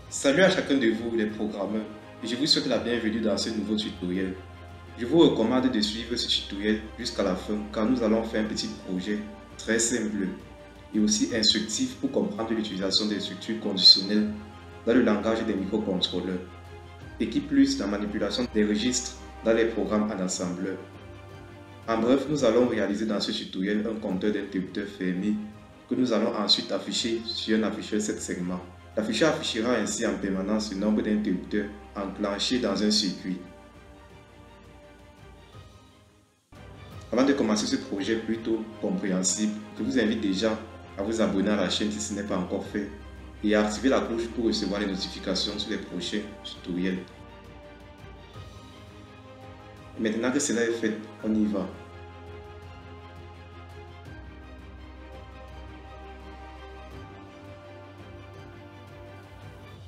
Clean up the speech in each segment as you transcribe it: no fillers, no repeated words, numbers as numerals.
Salut à chacun de vous les programmeurs et je vous souhaite la bienvenue dans ce nouveau tutoriel. Je vous recommande de suivre ce tutoriel jusqu'à la fin car nous allons faire un petit projet très simple et aussi instructif pour comprendre l'utilisation des structures conditionnelles dans le langage des microcontrôleurs et qui plus la manipulation des registres dans les programmes en assembleur. En bref, nous allons réaliser dans ce tutoriel un compteur d'interrupteurs fermé que nous allons ensuite afficher sur un afficheur 7 segments. L'afficheur affichera ainsi en permanence le nombre d'interrupteurs enclenchés dans un circuit. Avant de commencer ce projet plutôt compréhensible, je vous invite déjà à vous abonner à la chaîne si ce n'est pas encore fait et à activer la cloche pour recevoir les notifications sur les prochains tutoriels. Maintenant que cela est fait, on y va.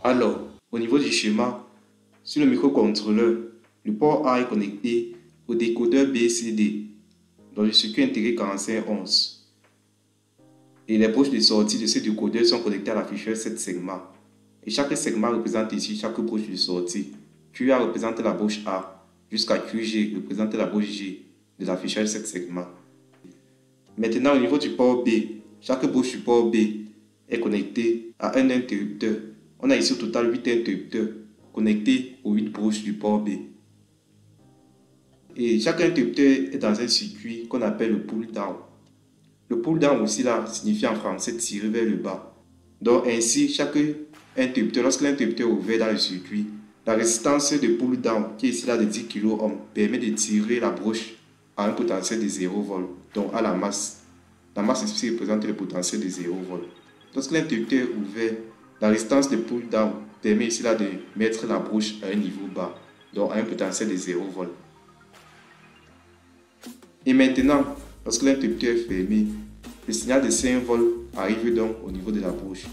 Alors, au niveau du schéma, sur le microcontrôleur, le port A est connecté au décodeur BCD dans le circuit intégré 4511. Et les broches de sortie de ce décodeur sont connectées à l'afficheur 7 segments. Et chaque segment représente ici chaque broche de sortie. QA représente la broche A, jusqu'à QG représente la broche G de l'afficheur 7 segments. Maintenant, au niveau du port B, chaque broche du port B est connectée à un interrupteur. On a ici au total 8 interrupteurs connectés aux 8 broches du port B. Et chaque interrupteur est dans un circuit qu'on appelle le pull down. Le pull down aussi là signifie en français tirer vers le bas. Donc ainsi, chaque interrupteur, lorsque l'interrupteur est ouvert dans le circuit, la résistance de pull down qui est ici là de 10 kΩ permet de tirer la broche à un potentiel de 0 V, donc à la masse. La masse ici représente le potentiel de 0 V. Lorsque l'interrupteur est ouvert, la résistance de pull down permet ici là de mettre la broche à un niveau bas, donc à un potentiel de 0 V. Et maintenant, lorsque l'interrupteur est fermé, le signal de 5 V arrive donc au niveau de la broche.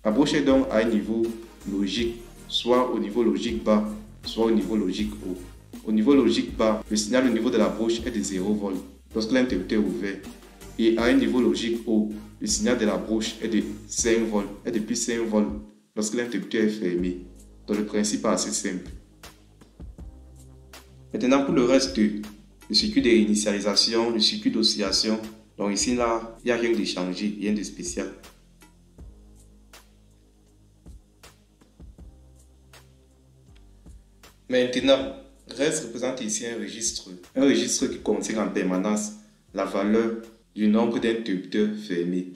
La broche est donc à un niveau logique, soit au niveau logique bas, soit au niveau logique haut. Au niveau logique bas, le signal au niveau de la broche est de 0 V lorsque l'interrupteur est ouvert. Et à un niveau logique haut, le signal de la broche est de 5 V, est de plus 5 V lorsque l'interrupteur est fermé. Donc le principe est assez simple. Maintenant pour le reste, le circuit de réinitialisation, le circuit d'oscillation, donc ici là, il n'y a rien de changé, rien de spécial. Maintenant, reste représente ici un registre qui contient en permanence la valeur du nombre d'interrupteurs fermés.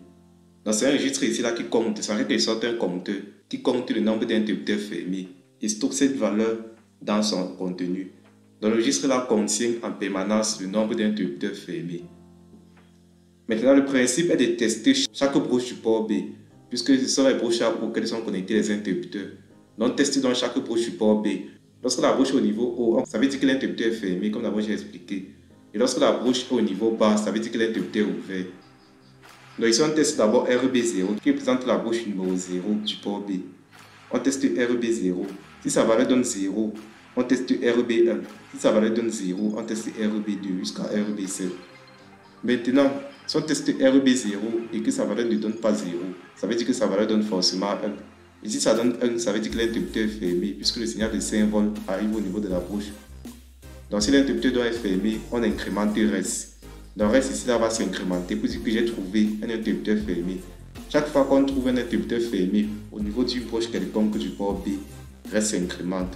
Donc c'est un registre ici là qui compte, c'est en quelque sorte un compteur qui compte le nombre d'interrupteurs fermés et stocke cette valeur dans son contenu. Donc le registre là contient en permanence le nombre d'interrupteurs fermés. Maintenant le principe est de tester chaque broche du port B, puisque ce sont les broches auxquelles sont connectés les interrupteurs. Donc tester dans chaque broche du port B. Lorsque la broche est au niveau haut, ça veut dire que l'interrupteur est fermé, comme d'abord j'ai expliqué. Et lorsque la broche est au niveau bas, ça veut dire que l'interrupteur est ouvert. Donc ici on teste d'abord RB0 qui représente la broche numéro 0 du port B. On teste RB0. Si sa valeur donne 0, on teste RB1. Si sa valeur donne 0, on teste RB2 jusqu'à RB7. Maintenant, si on teste RB0 et que sa valeur ne donne pas 0, ça veut dire que sa valeur donne forcément 1. Et si ça donne 1, ça veut dire que l'interrupteur est fermé puisque le signal de 5 V arrive au niveau de la broche. Donc si l'interrupteur doit être fermé, on incrémente RES. Donc RES ici là va s'incrémenter pour dire que j'ai trouvé un interrupteur fermé. Chaque fois qu'on trouve un interrupteur fermé au niveau d'une broche quelconque du port B, RES s'incrémente.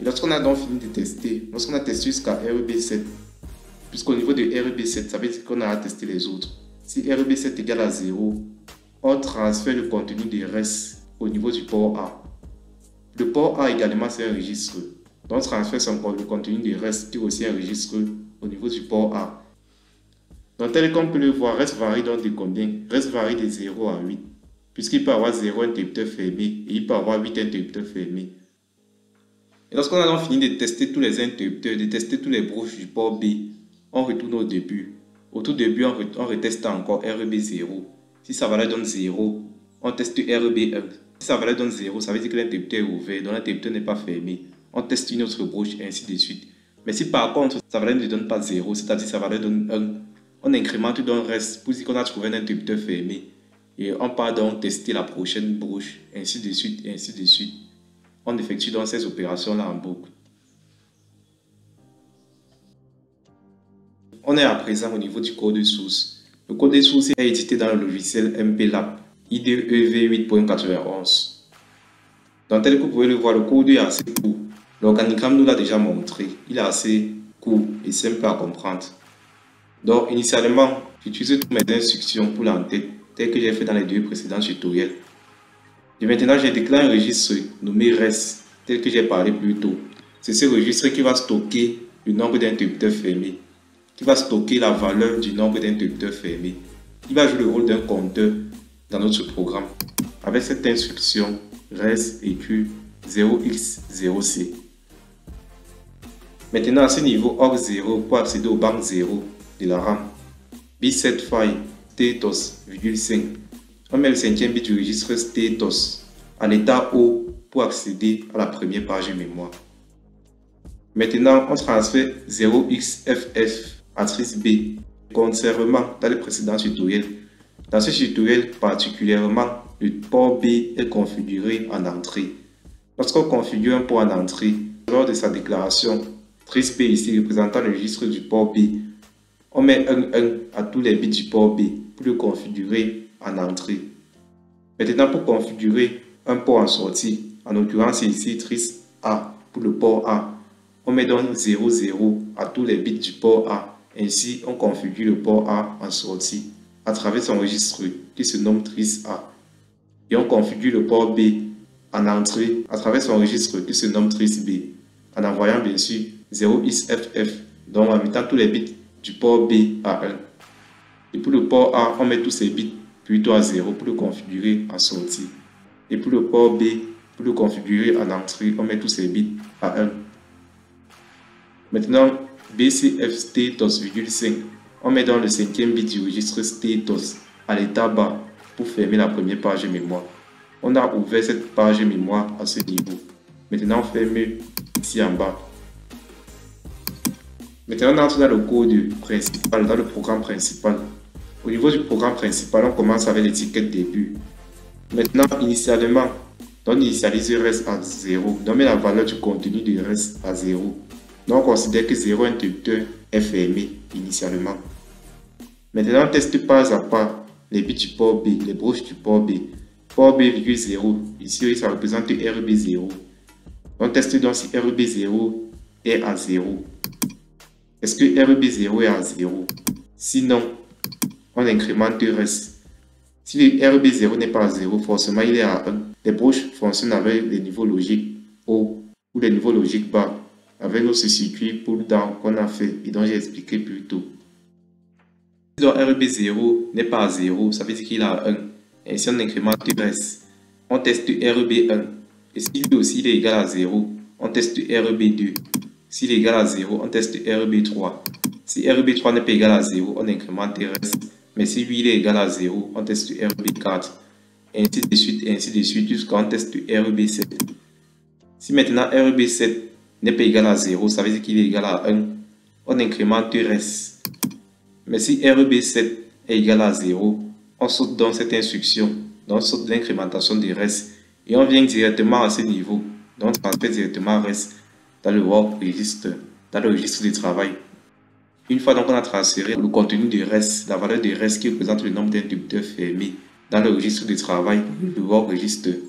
Et lorsqu'on a donc fini de tester, lorsqu'on a testé jusqu'à RB7, puisqu'au niveau de RB7, ça veut dire qu'on a testé les autres. Si RB7 égale à 0, on transfère le contenu de RES au niveau du port A. Le port A également c'est un registre. Donc on transfère le contenu de RES qui est aussi un registre au niveau du port A. Donc tel qu'on peut le voir, RES varie donc de combien? RES varie de 0 à 8. Puisqu'il peut avoir 0 interrupteur fermé et il peut avoir 8 interrupteurs fermés. Et lorsqu'on a donc fini de tester tous les interrupteurs, de tester tous les broches du port B, on retourne au début. Au tout début, on reteste encore RB0. Si sa valeur donne 0, on teste RB1. Si sa valeur donne 0, ça veut dire que l'interrupteur est ouvert, donc l'interrupteur n'est pas fermé. On teste une autre broche, et ainsi de suite. Mais si par contre, sa valeur ne donne pas 0, c'est-à-dire sa valeur donne 1, on incrémente donc RES pour dire qu'on a trouvé un interrupteur fermé. Et on part donc tester la prochaine broche, ainsi de suite, ainsi de suite. On effectue donc ces opérations-là en boucle. On est à présent au niveau du code source. Le code source est édité dans le logiciel MPLAB IDE V8.91. Donc tel que vous pouvez le voir, le code est assez court. L'organigramme nous l'a déjà montré. Il est assez court et simple à comprendre. Donc initialement, j'utilise toutes mes instructions pour l'entête, tel que j'ai fait dans les 2 précédents tutoriels. Et maintenant, j'ai déclaré un registre nommé REST, tel que j'ai parlé plus tôt. C'est ce registre qui va stocker le nombre d'interrupteurs fermés, qui va stocker la valeur du nombre d'interrupteurs fermés, qui va jouer le rôle d'un compteur dans notre programme. Avec cette instruction, REST égale 0x0c. Maintenant, à ce niveau, OR0 pour accéder au banc 0 de la RAM. Bit7 file status,5. On met le 5e bit du registre status à l'état haut pour accéder à la première page de mémoire. Maintenant, on transfère 0xFF matrice B, contrairement dans le précédent tutoriel. Dans ce tutoriel particulièrement, le port B est configuré en entrée. Lorsqu'on configure un port en entrée, lors de sa déclaration, matrice B ici représentant le registre du port B, on met 1 à tous les bits du port B pour le configurer en entrée. Maintenant, pour configurer un port en sortie, en l'occurrence ici matrice A pour le port A, on met donc 00 à tous les bits du port A. Ainsi, on configure le port A en sortie à travers son registre qui se nomme matrice A. Et on configure le port B en entrée à travers son registre qui se nomme matrice B, en envoyant bien sûr 0xFF, donc en mettant tous les bits du port B à 1. Et pour le port A, on met tous ces bits plutôt à 0 pour le configurer en sortie. Et pour le port B, pour le configurer en entrée, on met tous ces bits à 1. Maintenant, BCF status,5, on met dans le 5e bit du registre status à l'état bas pour fermer la première page de mémoire. On a ouvert cette page de mémoire à ce niveau. Maintenant, on ferme ici en bas. Maintenant, on entre dans le code principal, dans le programme principal. Au niveau du programme principal, on commence avec l'étiquette début. Maintenant, initialement, on initialise REST à 0. On met la valeur du contenu de REST à 0. Donc, on considère que 0 interrupteur est fermé initialement. Maintenant, on teste pas à pas les bits du port B, les broches du port B. Port B,0, ici, ça représente RB0. On teste donc si RB0 est à 0. Est-ce que RB0 est à 0? Sinon, on incrémente REST. Si le RB0 n'est pas à 0, forcément il est à 1. Les broches fonctionnent avec les niveaux logiques haut ou les niveaux logiques bas, avec notre circuit pull-down qu'on a fait et dont j'ai expliqué plus tôt. Si donc RB0 n'est pas à 0, ça veut dire qu'il est à 1. Et si on incrémente REST, on teste RB1. Et si lui aussi il est égal à 0, on teste RB2. S'il est égal à 0, on teste RB3. Si RB3 n'est pas égal à 0, on incrémente REST. Mais si lui il est égal à 0, on teste RB4. Ainsi de suite, jusqu'à on teste RB7. Si maintenant RB7 n'est pas égal à 0, ça veut dire qu'il est égal à 1. On incrémente REST. Mais si RB7 est égal à 0, on saute dans cette instruction. Donc on saute l'incrémentation de REST. Et on vient directement à ce niveau. Donc on transfère directement REST dans le work register, dans le registre de travail. Une fois donc on a transféré le contenu de REST, la valeur de REST qui représente le nombre d'interrupteurs fermés dans le registre de travail, le work register,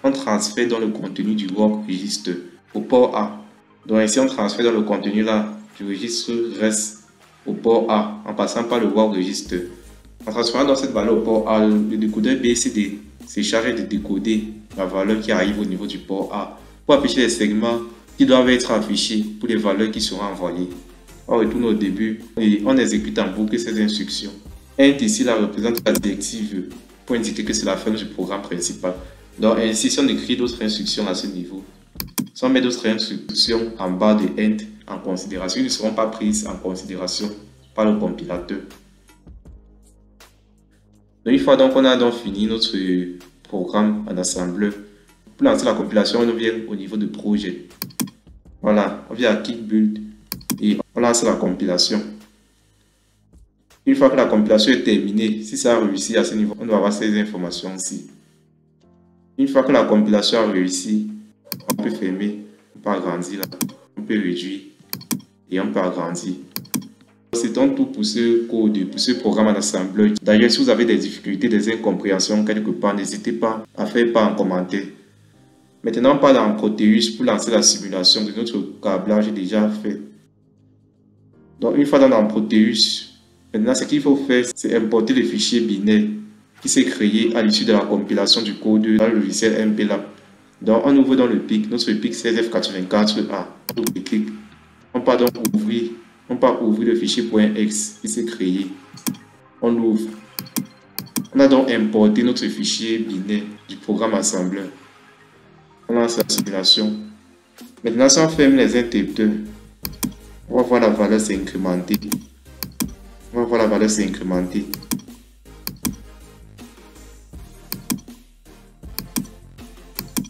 on transfère dans le contenu du work register au port A. Donc ici on transfère dans le contenu là du registre REST au port A en passant par le work register. En transférant dans cette valeur au port A, le décodeur BCD s'est chargé de décoder la valeur qui arrive au niveau du port A pour afficher les segments qui doivent être affichés pour les valeurs qui seront envoyées. On retourne au début et on exécute en boucle ces instructions. Int ici la représente la directive pour indiquer que c'est la fin du programme principal. Donc ainsi, si on écrit d'autres instructions à ce niveau, si on met d'autres instructions en bas de int en considération, ils ne seront pas prises en considération par le compilateur. Donc, une fois donc on a donc fini notre programme en assembleur, pour lancer la compilation, on vient au niveau de projet. Voilà, on vient à Kick Build et on lance la compilation. Une fois que la compilation est terminée, si ça a réussi à ce niveau, on doit avoir ces informations ici. Une fois que la compilation a réussi, on peut fermer, on peut agrandir là, on peut réduire et on peut agrandir. C'est donc tout pour ce code, pour ce programme en assembleur. D'ailleurs, si vous avez des difficultés, des incompréhensions quelque part, n'hésitez pas à faire part en commentaire. Maintenant, on parle en Proteus pour lancer la simulation de notre câblage déjà fait. Donc, une fois dans Proteus, maintenant, ce qu'il faut faire, c'est importer le fichier binaire qui s'est créé à l'issue de la compilation du code dans le logiciel MPLAB. Donc, on ouvre dans le PIC, notre PIC 16F84A. On double-clique. On part donc ouvrir. On part ouvrir le fichier .x qui s'est créé. On l'ouvre. On a donc importé notre fichier binaire du programme assembleur. On lance la simulation. Maintenant, si on ferme les interrupteurs, on va voir la valeur s'incrémenter. On va voir la valeur s'incrémenter.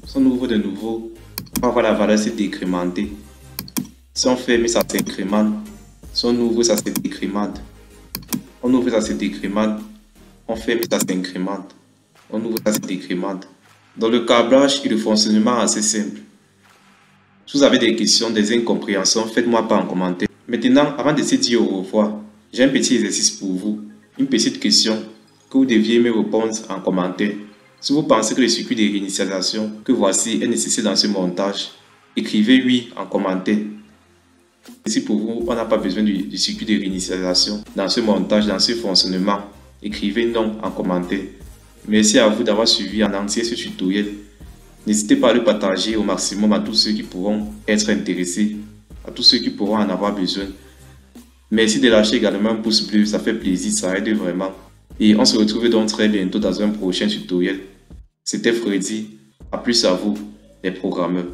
Si on ouvre de nouveau, on va voir la valeur se décrémenter. Si on ferme, ça s'incrémente. Si on ouvre, ça se décrémente. On ouvre, ça se décrémente. On ferme, ça s'incrémente. On ouvre, ça se décrémente. Dans le câblage et le fonctionnement assez simple. Si vous avez des questions, des incompréhensions, faites-moi part en commentaire. Maintenant, avant de se dire au revoir, j'ai un petit exercice pour vous. Une petite question que vous deviez me répondre en commentaire. Si vous pensez que le circuit de réinitialisation que voici est nécessaire dans ce montage, écrivez oui en commentaire. Si pour vous, on n'a pas besoin du circuit de réinitialisation dans ce montage, dans ce fonctionnement, écrivez non en commentaire. Merci à vous d'avoir suivi en entier ce tutoriel. N'hésitez pas à le partager au maximum à tous ceux qui pourront être intéressés, à tous ceux qui pourront en avoir besoin. Merci de lâcher également un pouce bleu, ça fait plaisir, ça aide vraiment. Et on se retrouve donc très bientôt dans un prochain tutoriel. C'était Freddy, à plus à vous, les programmeurs.